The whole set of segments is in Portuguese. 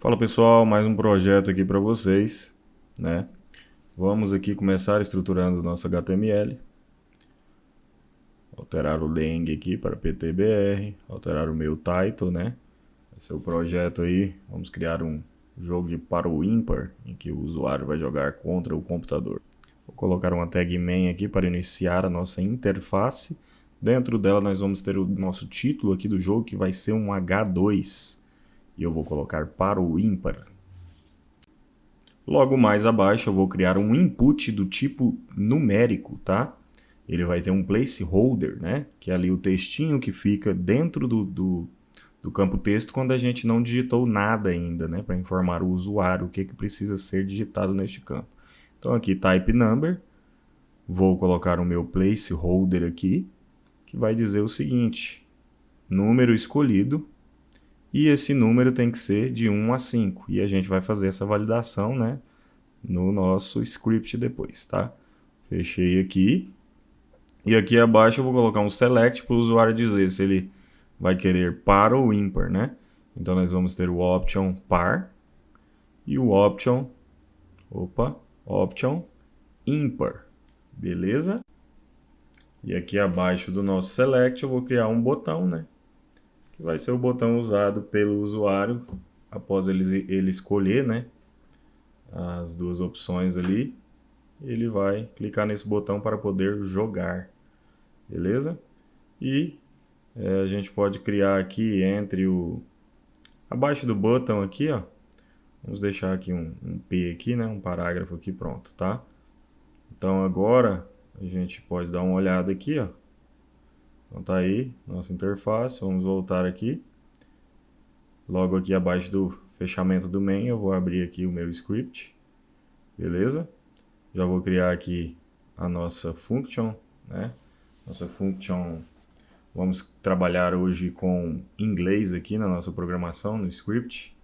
Fala pessoal, mais um projeto aqui para vocês, né? Vamos aqui começar estruturando o nosso HTML, alterar o lang aqui para PTBR, alterar o meu title, né? Esse é o projeto aí, vamos criar um jogo de para o ímpar, em que o usuário vai jogar contra o computador. Vou colocar uma tag main aqui para iniciar a nossa interface. Dentro dela nós vamos ter o nosso título aqui do jogo, que vai ser um H2. E eu vou colocar para o ímpar. Logo mais abaixo eu vou criar um input do tipo numérico, tá? Ele vai ter um placeholder, né? Que é ali o textinho que fica dentro do campo texto quando a gente não digitou nada ainda, né? Para informar o usuário o que precisa ser digitado neste campo. Então aqui type number, vou colocar o meu placeholder aqui, que vai dizer o seguinte: número escolhido, e esse número tem que ser de 1 a 5. E a gente vai fazer essa validação, né, no nosso script depois, tá? Fechei aqui. E aqui abaixo eu vou colocar um select para o usuário dizer se ele vai querer par ou ímpar, né? Então nós vamos ter o option par e o option ímpar. Beleza? E aqui abaixo do nosso select eu vou criar um botão, né? Que vai ser o botão usado pelo usuário após ele escolher, né, as duas opções ali. Ele vai clicar nesse botão para poder jogar, beleza? E a gente pode criar aqui abaixo do botão aqui, ó, vamos deixar aqui um P aqui, né, um parágrafo aqui, pronto, tá? Então agora a gente pode dar uma olhada aqui, ó. Então tá aí nossa interface, vamos voltar aqui. Logo aqui abaixo do fechamento do main eu vou abrir aqui o meu script, beleza? Já vou criar aqui a nossa function, né? Nossa function, vamos trabalhar hoje com inglês aqui na nossa programação, no script,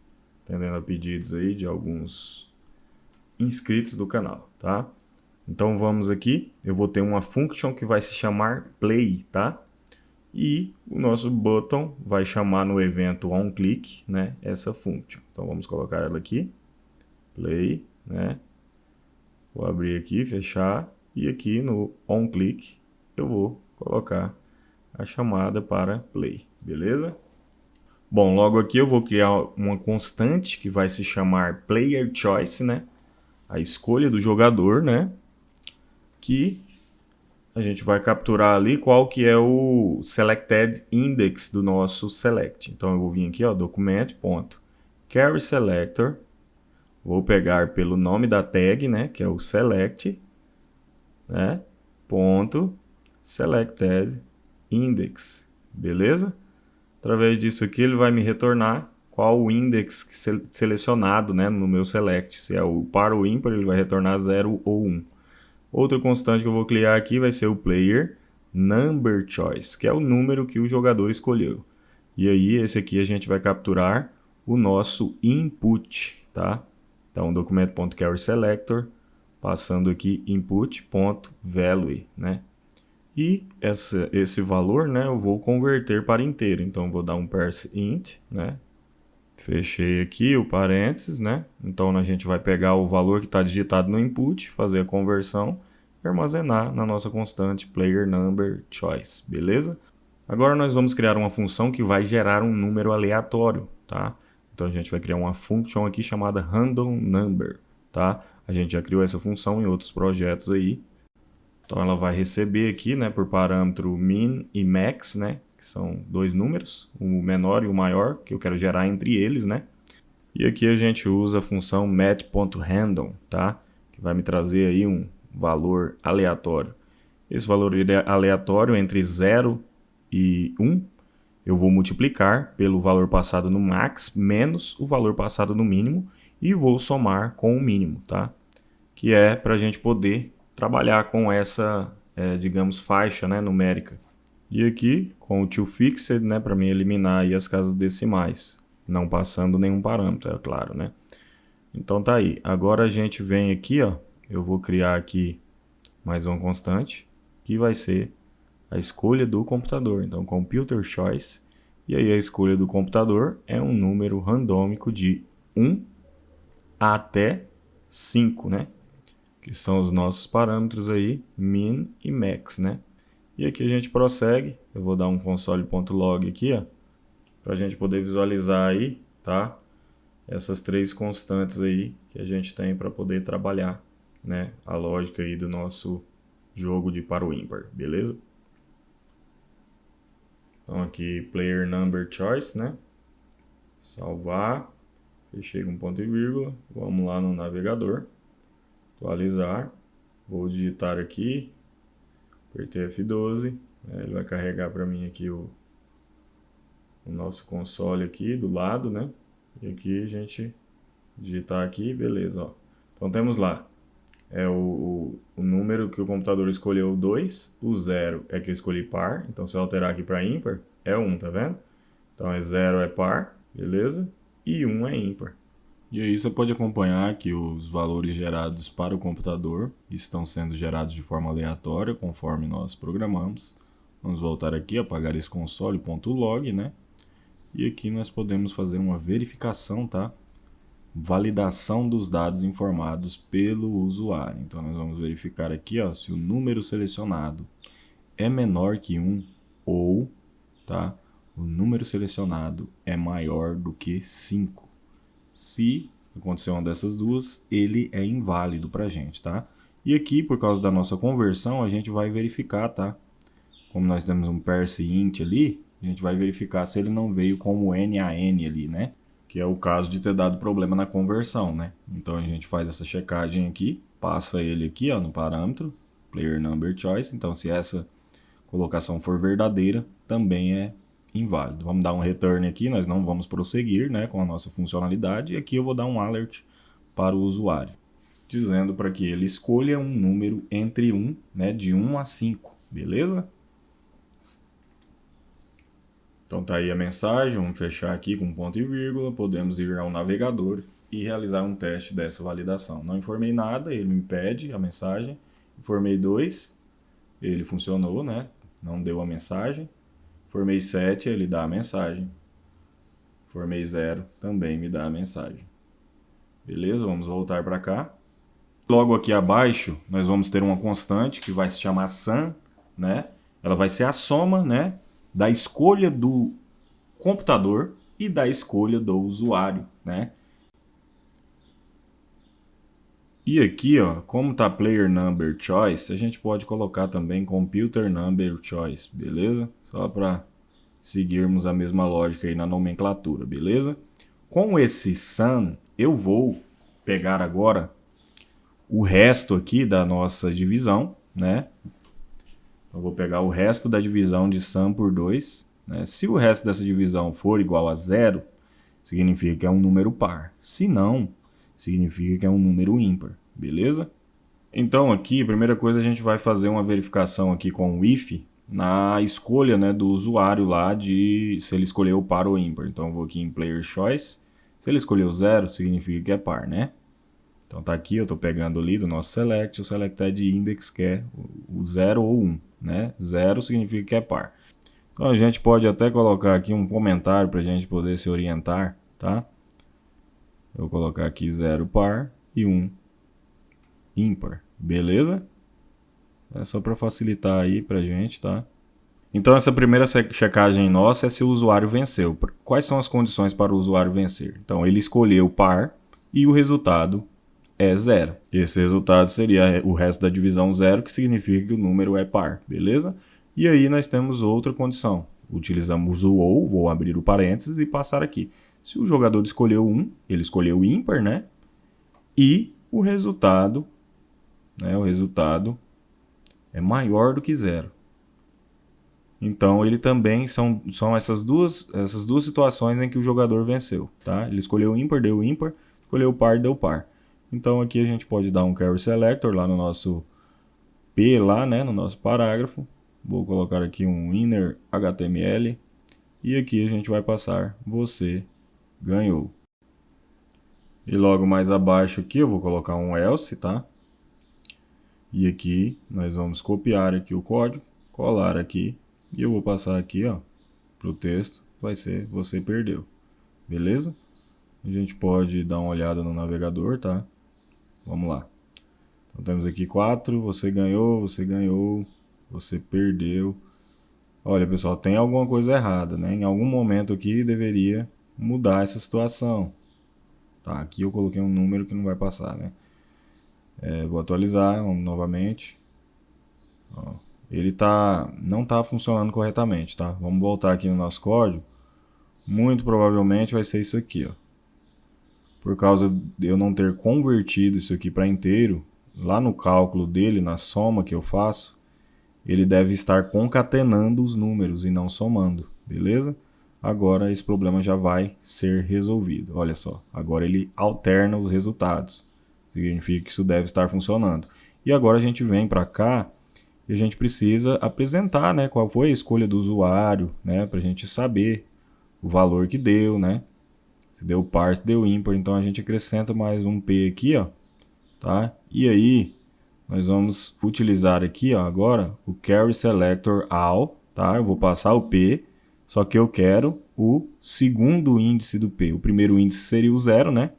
atendendo a pedidos aí de alguns inscritos do canal, tá? Então vamos aqui, eu vou ter uma function que vai se chamar play, tá? E o nosso button vai chamar no evento onClick, né, essa function. Então vamos colocar ela aqui, play, né? Vou abrir aqui, fechar, e aqui no onClick eu vou colocar a chamada para play, beleza? Bom, logo aqui eu vou criar uma constante que vai se chamar player choice, né? A escolha do jogador, né? Que a gente vai capturar ali qual que é o selected index do nosso select. Então eu vou vir aqui, ó, document.carrySelector, vou pegar pelo nome da tag, né, que é o select, né, ponto selected index, beleza? Através disso aqui ele vai me retornar qual o index selecionado, né, no meu select. Se é o par ou ímpar, ele vai retornar 0 ou 1. Outra constante que eu vou criar aqui vai ser o player number choice, que é o número que o jogador escolheu. E aí esse aqui a gente vai capturar o nosso input, tá? Então documento.carrySelector, passando aqui input.value, né? E esse valor, né, eu vou converter para inteiro. Então, eu vou dar um parse int, né? Fechei aqui o parênteses, né? Então, a gente vai pegar o valor que está digitado no input, fazer a conversão e armazenar na nossa constante player number choice, beleza? Agora, nós vamos criar uma função que vai gerar um número aleatório, tá? Então, a gente vai criar uma função aqui chamada random number, tá? A gente já criou essa função em outros projetos aí. Então ela vai receber aqui, né, por parâmetro min e max, né, que são dois números, o menor e o maior, que eu quero gerar entre eles, né. E aqui a gente usa a função mat.random, tá, que vai me trazer aí um valor aleatório. Esse valor aleatório entre 0 e 1, eu vou multiplicar pelo valor passado no max menos o valor passado no mínimo e vou somar com o mínimo, tá, que é para a gente poder trabalhar com essa, digamos, faixa, né, numérica. E aqui, com o toFixed, né, para mim eliminar aí as casas decimais, não passando nenhum parâmetro, é claro, né. Então tá aí. Agora a gente vem aqui, ó, eu vou criar aqui mais uma constante, que vai ser a escolha do computador. Então, computer choice, e aí a escolha do computador é um número randômico de 1 até 5, né? Que são os nossos parâmetros aí, min e max, né? E aqui a gente prossegue, eu vou dar um console.log aqui, ó, para a gente poder visualizar aí, tá? Essas três constantes aí que a gente tem para poder trabalhar, né? A lógica aí do nosso jogo de par ou ímpar, beleza? Então aqui, player number choice, né? Salvar, fechei com ponto e vírgula, vamos lá no navegador, atualizar, vou digitar aqui, apertei F12, né? Ele vai carregar para mim aqui o nosso console aqui do lado, né? E aqui a gente digitar aqui, beleza, ó. Então temos lá, o número que o computador escolheu 2, o 0 é que eu escolhi par, então se eu alterar aqui para ímpar, é 1, tá vendo? Então é 0 é par, beleza? E 1 é ímpar. E aí você pode acompanhar que os valores gerados para o computador estão sendo gerados de forma aleatória, conforme nós programamos. Vamos voltar aqui, apagar esse console.log, né? E aqui nós podemos fazer uma verificação, tá? Validação dos dados informados pelo usuário. Então nós vamos verificar aqui, ó, se o número selecionado é menor que 1 ou, tá? O número selecionado é maior do que 5. Se acontecer uma dessas duas, ele é inválido para a gente, tá? E aqui, por causa da nossa conversão, a gente vai verificar, tá? Como nós temos um parse int ali, a gente vai verificar se ele não veio como NaN ali, né? Que é o caso de ter dado problema na conversão, né? Então a gente faz essa checagem aqui, passa ele aqui, ó, no parâmetro, player number choice. Então se essa colocação for verdadeira, também é inválido. Vamos dar um return aqui, nós não vamos prosseguir, né, com a nossa funcionalidade. E aqui eu vou dar um alert para o usuário, dizendo para que ele escolha um número entre 1, né, de 1 a 5, beleza? Então tá aí a mensagem, vamos fechar aqui com ponto e vírgula, podemos ir ao navegador e realizar um teste dessa validação. Não informei nada, ele me pede a mensagem. Informei 2, ele funcionou, né? Não deu a mensagem. Informei 7, ele dá a mensagem. Informei 0, também me dá a mensagem. Beleza? Vamos voltar para cá. Logo aqui abaixo, nós vamos ter uma constante que vai se chamar sum, né? Ela vai ser a soma, né, da escolha do computador e da escolha do usuário, né? E aqui, ó, como tá player number choice, a gente pode colocar também computer number choice, beleza? Só para seguirmos a mesma lógica aí na nomenclatura, beleza? Com esse sum, eu vou pegar agora o resto aqui da nossa divisão, né? Eu vou pegar o resto da divisão de sum por 2. Né? Se o resto dessa divisão for igual a 0, significa que é um número par. Se não, significa que é um número ímpar. Beleza? Então aqui, a primeira coisa, a gente vai fazer uma verificação aqui com o if na escolha, né, do usuário lá de se ele escolheu par ou ímpar. Então eu vou aqui em player choice. Se ele escolheu 0, significa que é par, né? Então tá aqui, eu estou pegando ali do nosso select, o selected index que é o 0 ou 1, né? 0 significa que é par. Então a gente pode até colocar aqui um comentário para a gente poder se orientar, tá? Eu vou colocar aqui 0 par e 1 ímpar, beleza? É só para facilitar aí para a gente, tá? Então essa primeira checagem nossa é se o usuário venceu. Quais são as condições para o usuário vencer? Então ele escolheu par e o resultado é 0. Esse resultado seria o resto da divisão 0, que significa que o número é par, beleza? E aí nós temos outra condição. Utilizamos o ou, vou abrir o parênteses e passar aqui. Se o jogador escolheu 1, ele escolheu ímpar, né? E o resultado é maior do que 0. Então ele também são essas duas situações em que o jogador venceu, tá? Ele escolheu ímpar, deu ímpar, escolheu par, deu par. Então aqui a gente pode dar um carry selector lá no nosso P, lá, né, no nosso parágrafo. Vou colocar aqui um inner HTML e aqui a gente vai passar você ganhou. E logo mais abaixo aqui eu vou colocar um else, tá? E aqui nós vamos copiar aqui o código, colar aqui e eu vou passar aqui, ó, pro texto, vai ser você perdeu. Beleza? a gente pode dar uma olhada no navegador, tá? Vamos lá. Então temos aqui 4, você ganhou, você perdeu. Olha, pessoal, tem alguma coisa errada, né? Em algum momento aqui deveria mudar essa situação. Tá, aqui eu coloquei um número que não vai passar, né? Vou atualizar novamente. Ó, ele não está funcionando corretamente, tá? Vamos voltar aqui no nosso código. Muito provavelmente vai ser isso aqui, ó. Por causa de eu não ter convertido isso aqui para inteiro, lá no cálculo dele, na soma que eu faço, ele deve estar concatenando os números e não somando, beleza? Agora esse problema já vai ser resolvido. Olha só, agora ele alterna os resultados. Significa que isso deve estar funcionando. E agora a gente vem para cá e a gente precisa apresentar, né, qual foi a escolha do usuário, né, para a gente saber o valor que deu, né? Se deu par, se deu ímpar, então a gente acrescenta mais um P aqui, ó, tá? E aí nós vamos utilizar aqui, ó, agora o carry selector all, tá? Eu vou passar o P, só que eu quero o segundo índice do P. O primeiro índice seria o 0, né?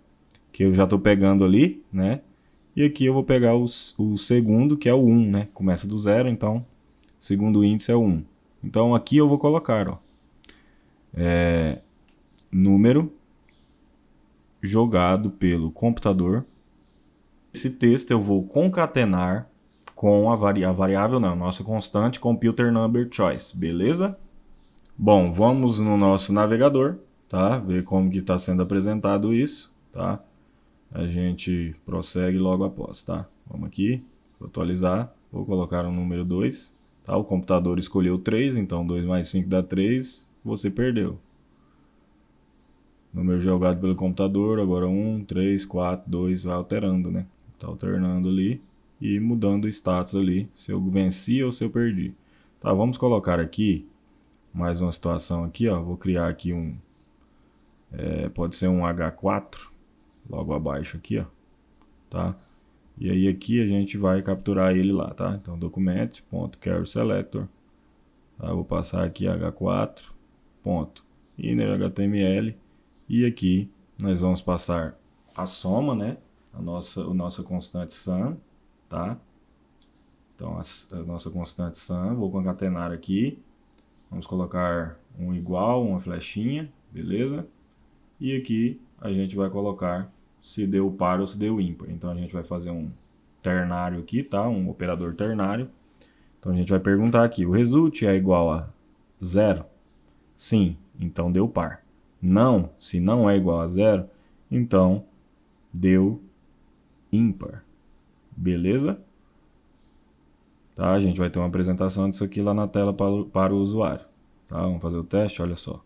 Que eu já estou pegando ali, né? E aqui eu vou pegar o segundo, que é o 1, né? Começa do 0, então o segundo índice é o 1. Então aqui eu vou colocar, ó, número jogado pelo computador. Esse texto eu vou concatenar com a variável, não, nossa constante computer number choice, beleza? Bom, vamos no nosso navegador, tá? Ver como que está sendo apresentado isso, tá? A gente prossegue logo após, tá? Vamos aqui, vou atualizar, vou colocar o número 2, tá? O computador escolheu 3, então 2 mais 5 dá 3, você perdeu. Número jogado pelo computador, agora 1, 3, 4, 2, vai alterando, né? Tá alternando ali e mudando o status ali, se eu venci ou se eu perdi. Tá, vamos colocar aqui mais uma situação aqui, ó. Vou criar aqui pode ser um H4, logo abaixo aqui, ó, tá? E aí aqui a gente vai capturar ele lá, tá? Então document.carrySelector, tá? Vou passar aqui H4, .innerHTML, e aqui nós vamos passar a soma, né? A nossa constante sum, tá? Então a nossa constante sum, vou concatenar aqui, vamos colocar um igual, uma flechinha, beleza? E aqui a gente vai colocar se deu par ou se deu ímpar. Então a gente vai fazer um ternário aqui, tá? Um operador ternário. Então a gente vai perguntar aqui, o result é igual a 0? Sim, então deu par. Não, se não é igual a 0, então deu ímpar. Beleza? Tá? A gente vai ter uma apresentação disso aqui lá na tela para o usuário. Tá? Vamos fazer o teste, olha só.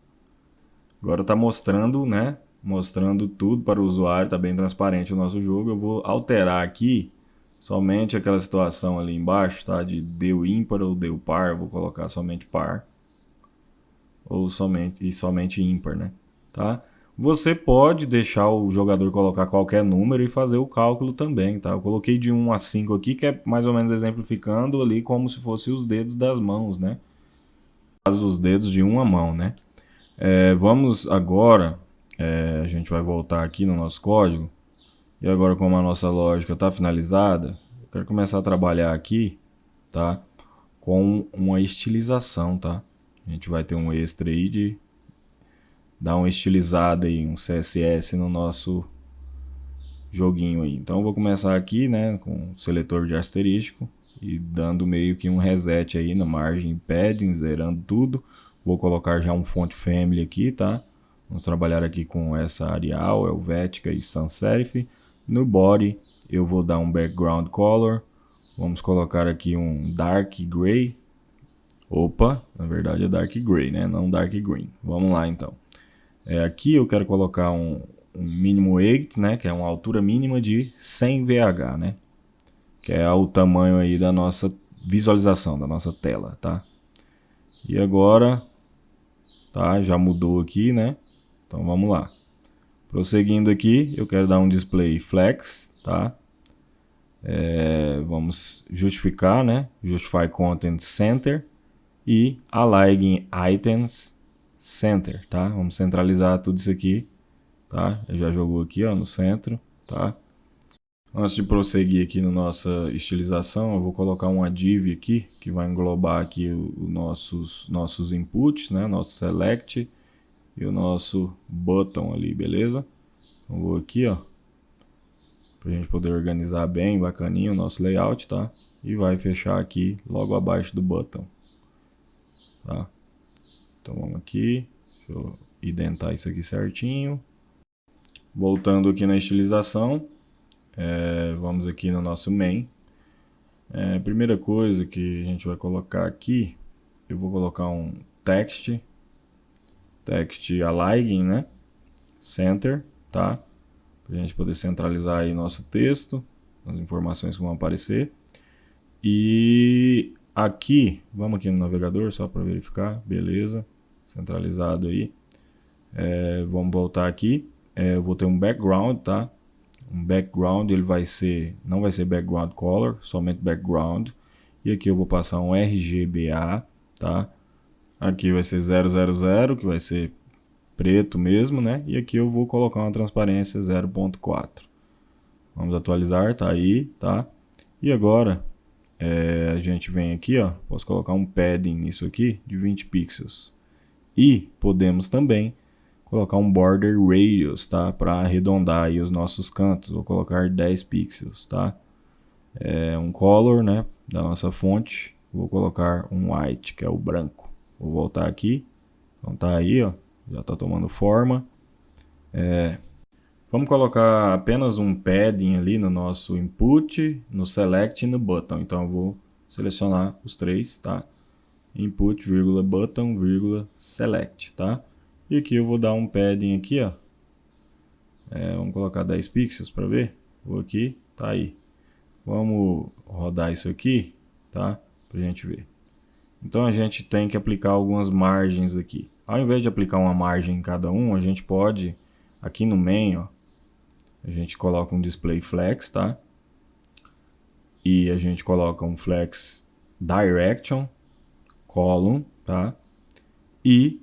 Agora está mostrando, né? Mostrando tudo para o usuário, está bem transparente o nosso jogo. Eu vou alterar aqui somente aquela situação ali embaixo, tá? De deu ímpar ou deu par, eu vou colocar somente par. Ou somente ímpar, né? Tá? Você pode deixar o jogador colocar qualquer número e fazer o cálculo também, tá? Eu coloquei de 1 a 5 aqui, que é mais ou menos exemplificando ali como se fosse os dedos das mãos, né? Os dedos de uma mão, né? Vamos agora, a gente vai voltar aqui no nosso código, e agora como a nossa lógica está finalizada, eu quero começar a trabalhar aqui, tá? Com uma estilização, tá? A gente vai ter um extra aí de dar uma estilizada aí, um CSS no nosso joguinho aí. Então eu vou começar aqui, né, com o seletor de asterístico e dando meio que um reset aí na margem padding, zerando tudo. Vou colocar já um font family aqui, tá? Vamos trabalhar aqui com essa Arial, Helvetica e Sans Serif. No body eu vou dar um background color. Vamos colocar aqui um dark gray. Opa, na verdade é dark gray, né? Não dark green. Vamos lá então. Aqui eu quero colocar um mínimo 8, né? Que é uma altura mínima de 100 VH, né? Que é o tamanho aí da nossa visualização, da nossa tela, tá? E agora, tá? Já mudou aqui, né? Então vamos lá. Prosseguindo aqui, eu quero dar um display flex, tá? Vamos justificar, né? Justify content center e align items center, tá? Vamos centralizar tudo isso aqui tá? Ele já jogou aqui, ó, no centro, tá? Antes de prosseguir aqui na nossa estilização, eu vou colocar uma div aqui, que vai englobar aqui os nossos inputs, né? Nosso select e o nosso button ali, beleza? Então, vou aqui, ó, pra gente poder organizar bem, bacaninho o nosso layout, tá? E vai fechar aqui logo abaixo do button, tá? Então vamos aqui, deixa eu identar isso aqui certinho. Voltando aqui na estilização, vamos aqui no nosso main. Primeira coisa que a gente vai colocar aqui, eu vou colocar um text align, né? Center, tá? Para a gente poder centralizar aí nosso texto, as informações que vão aparecer. E aqui, vamos aqui no navegador só para verificar, beleza, centralizado aí. Vamos voltar aqui, eu vou ter um background, tá? Um background, ele não vai ser background color, somente background. E aqui eu vou passar um RGBA, tá? Aqui vai ser 000, que vai ser preto mesmo, né? E aqui eu vou colocar uma transparência 0.4. Vamos atualizar, tá aí, tá? E agora, a gente vem aqui, ó, posso colocar um padding nisso aqui de 20 pixels. E podemos também colocar um border radius, tá? Para arredondar aí os nossos cantos. Vou colocar 10 pixels, tá? Um color, né? Da nossa fonte. Vou colocar um white, que é o branco. Vou voltar aqui. Então tá aí, ó. Já tá tomando forma. Vamos colocar apenas um padding ali no nosso input, no select e no button. Então eu vou selecionar os três, tá? Input, button, select, tá? E aqui eu vou dar um padding aqui, ó. Vamos colocar 10 pixels para ver. Vou aqui, tá aí. Vamos rodar isso aqui, tá? Pra gente ver. Então a gente tem que aplicar algumas margens aqui. Ao invés de aplicar uma margem em cada um, a gente pode, aqui no main, ó, a gente coloca um display flex, tá? E a gente coloca um flex direction, column, tá? E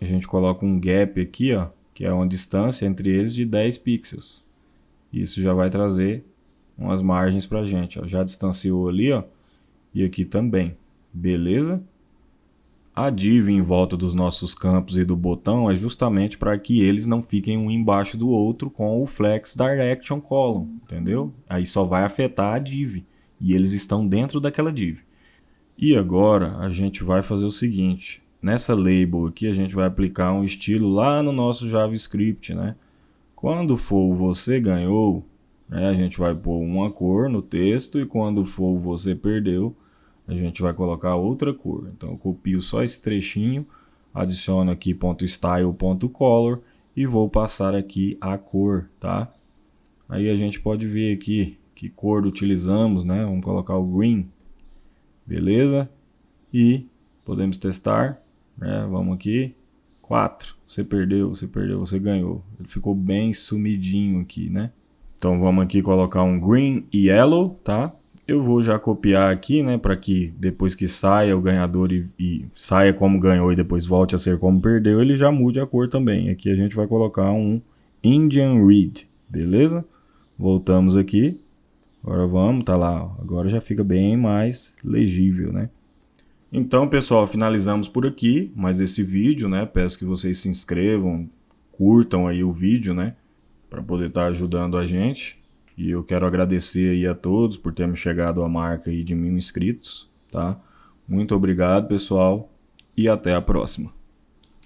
a gente coloca um gap aqui, ó, que é uma distância entre eles de 10 pixels. Isso já vai trazer umas margens pra gente, ó. Já distanciou ali, ó, e aqui também. Beleza? A div em volta dos nossos campos e do botão é justamente para que eles não fiquem um embaixo do outro com o flex direction column, entendeu? Aí só vai afetar a div e eles estão dentro daquela div. E agora a gente vai fazer o seguinte, nessa label aqui a gente vai aplicar um estilo lá no nosso JavaScript, né? Quando for o você ganhou, né, a gente vai pôr uma cor no texto, e quando for o você perdeu, a gente vai colocar outra cor. Então eu copio só esse trechinho, adiciono aqui .style.color e vou passar aqui a cor, tá? Aí a gente pode ver aqui que cor utilizamos, né? Vamos colocar o green, beleza? E podemos testar, né? Vamos aqui, 4. Você perdeu, você ganhou. Ele ficou bem sumidinho aqui, né? Então vamos aqui colocar um green e yellow, tá? Eu vou já copiar aqui, né, para que depois que saia o ganhador e saia como ganhou e depois volte a ser como perdeu, ele já mude a cor também. Aqui a gente vai colocar um Indian Red, beleza? Voltamos aqui. Agora vamos, tá lá. Agora já fica bem mais legível, né? Então, pessoal, finalizamos por aqui mais esse vídeo, né? Peço que vocês se inscrevam, curtam aí o vídeo, né? Para poder estar ajudando a gente. E eu quero agradecer aí a todos por termos chegado à marca aí de 1000 inscritos, tá? Muito obrigado, pessoal, e até a próxima.